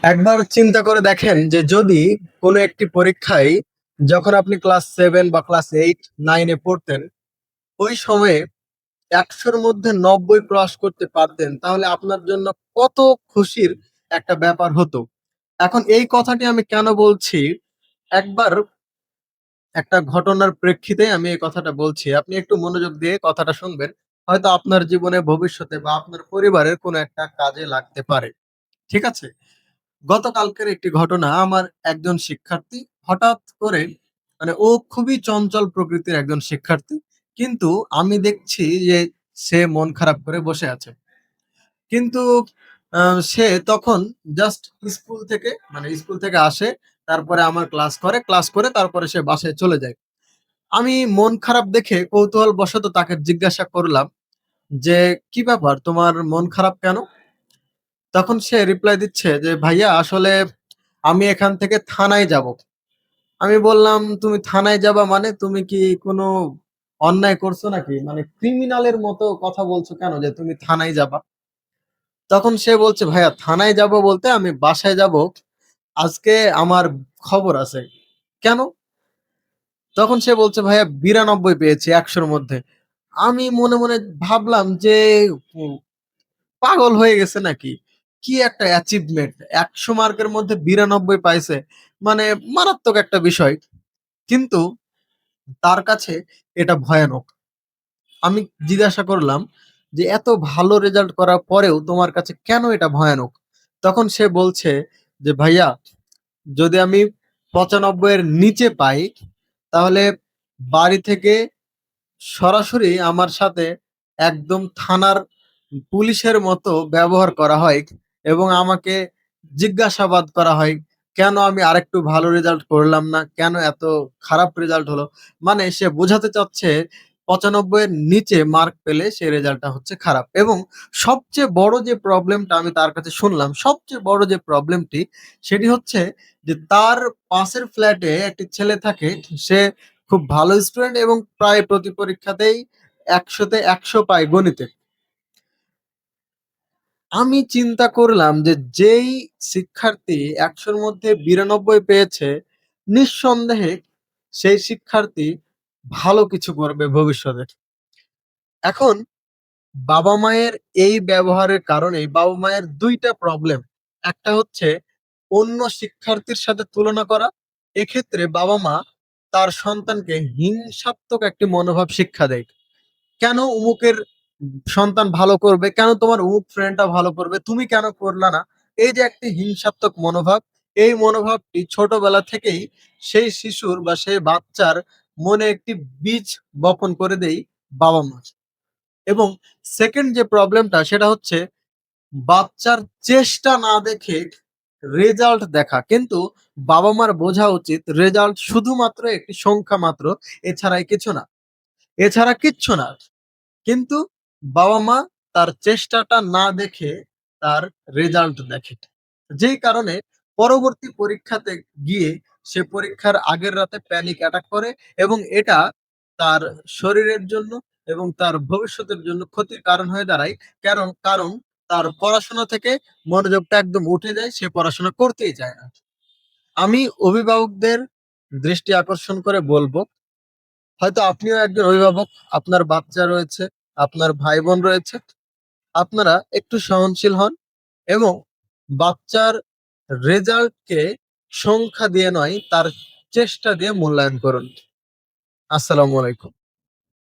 একবার চিন্তা করে দেখেন যে যদি কোনো একটি পরীক্ষায় যখন আপনি ক্লাস 7 বা ক্লাস 8 9 এ পড়তেন, ওই সময়ে 100-র মধ্যে 90 ক্রস করতে পারতেন, তাহলে আপনার জন্য কত খুশির একটা ব্যাপার হতো। এখন এই কথাটি আমি কেন বলছি, একবার একটা ঘটনার প্রেক্ষিতে আমি এই কথাটা বলছি। আপনি একটু মনোযোগ দিয়ে কথাটা শুনবেন। হয়তো আপনার জীবনে ভবিষ্যতে বা আপনার পরিবারের কোনো একটা কাজে লাগতে পারে। ঠিক আছে? গতকালকের একটি ঘটনা, আমার একজন শিক্ষার্থী হঠাৎ করে, মানে ও খুবই চঞ্চল প্রকৃতির একজন শিক্ষার্থী। কিন্তু আমি দেখছি যে সে মন খারাপ করে বসে আছে। কিন্তু সে তখন জাস্ট স্কুল থেকে আসে, তারপরে আমার ক্লাস করে, ক্লাস করে তারপরে সে বাসায় চলে যায়। আমি মন খারাপ দেখে কৌতূহলবশত তাকে জিজ্ঞাসা করলাম যে, "কি ব্যাপার? তোমার মন খারাপ কেন?" তখন সে রিপ্লাই দিচ্ছে যে, "ভাইয়া আসলে আমি এখান থেকে থানায় যাবো।" আমি বললাম, "তুমি থানায় যাবা মানে? তুমি কি কোনো অন্যায় করছো নাকি? মানে ক্রিমিনালের মতো কথা বলছো কেন যে তুমি থানায় যাবা?" তখন সে বলছে, "ভাইয়া থানায় যাবো বলতে আমি বাসায় যাবো। আজকে আমার খবর আছে।" "কেন?" তখন সে বলছে, "ভাইয়া 92 পেয়েছি ১০০ র মধ্যে।" আমি মনে, মনে ভাবলাম যে উম পাগল হয়ে গেছে নাকি? কি একটা অ্যাচিভমেন্ট! ১০০ মার্কের মধ্যে 92 পাইছে। মানে মারাত্মক একটা বিষয়। কিন্তু তার কাছে এটা ভয়ানক। আমি জিজ্ঞাসা করলাম যে, "এত ভালো রেজাল্ট করার পরেও তোমার কাছে কেন এটা ভয়ানক?" তখন সে বলছে যে, "ভাইয়া যদি আমি ৯৫ এর নিচে পাই, তাহলে বাড়ি থেকে সরাসরি আমার সাথে একদম থানার পুলিশের মতো ব্যবহার করা হয় এবং আমাকে জিজ্ঞাসাবাদ করা হয়, কেন আমি আরেকটু ভালো রেজাল্ট করলাম না? কেন এত খারাপ রেজাল্ট হলো?" মানে সে বোঝাতে চাচ্ছে ৯৫ এর নিচে মার্ক পেলে সে রেজাল্টটা হচ্ছে খারাপ। এবং সবচেয়ে বড় যে প্রবলেমটা আমি তার কাছে শুনলাম, সবচেয়ে বড় যে প্রবলেমটি সেটি হচ্ছে যে তার পাশের ফ্ল্যাটে একটি ছেলে থাকে। সে খুব ভালো স্টুডেন্ট এবং প্রায় প্রতি পরীক্ষাতেই ১০০ তে ১০০ পায় গণিতে। আমি চিন্তা করলাম যে যেই শিক্ষার্থী ১০০ র মধ্যে ৯২ পেয়েছে, নিঃসন্দেহে সেই শিক্ষার্থী ভালো কিছু করবে ভবিষ্যতে। এখন বাবা-মায়ের এই ব্যবহারের কারণেই বাবা-মায়ের ২ টা প্রবলেম। একটা হচ্ছে অন্য শিক্ষার্থীর সাথে তুলনা করা। এক্ষেত্রে বাবা-মা তার সন্তানকে হিংসাত্মক একটি মনোভাব শিক্ষা দেয়। কেন অমুকের সন্তান ভালো করবে? কেন তোমার অমুক ফ্রেন্ডটা ভালো করবে? তুমি কেন করলা না? এই যে একটি হিংসাত্মক মনোভাব, এই মনোভাবটি ছোটবেলা থেকেই সেই শিশুর বা সেই বাচ্চার মনে একটি বীজ বপন করে দেয় বাবা-মা। এবং 2nd যে প্রবলেমটা সেটা হচ্ছে বাচ্চার চেষ্টা না দেখে রেজাল্ট দেখা। কিন্তু বাবা-মার বোঝা উচিত রেজাল্ট শুধুমাত্র একটি সংখ্যা মাত্র, এছাড়াই কিছু না। এছাড়া কিচ্ছু না। কিন্তু বাবা-মা তার চেষ্টাটা না দেখে তার রেজাল্ট দেখে। যেই কারণে পরবর্তী পরীক্ষাতে গিয়ে সে পরীক্ষার আগের রাতে প্যানিক অ্যাটাক করে এবং এটা তার শরীরের জন্য এবং তার ভবিষ্যতের জন্য ক্ষতির কারণ হয়ে দাঁড়ায়। কারণ তার পড়াশোনা থেকে মনোযোগটা একদম উঠে যায়। সে পড়াশোনা করতেই চায় না। আমি অভিভাবকদের দৃষ্টি আকর্ষণ করে বলব, হয়তো আপনিও একজন অভিভাবক, আপনার বাচ্চা রয়েছে, আপনার ভাই-বোন রয়েছে। আপনারা একটু সহনশীল হন এবং বাচ্চার রেজাল্টকে সংখ্যা দিয়ে নয়, তার চেষ্টা দিয়ে মূল্যায়ন করুন। আসসালামু আলাইকুম।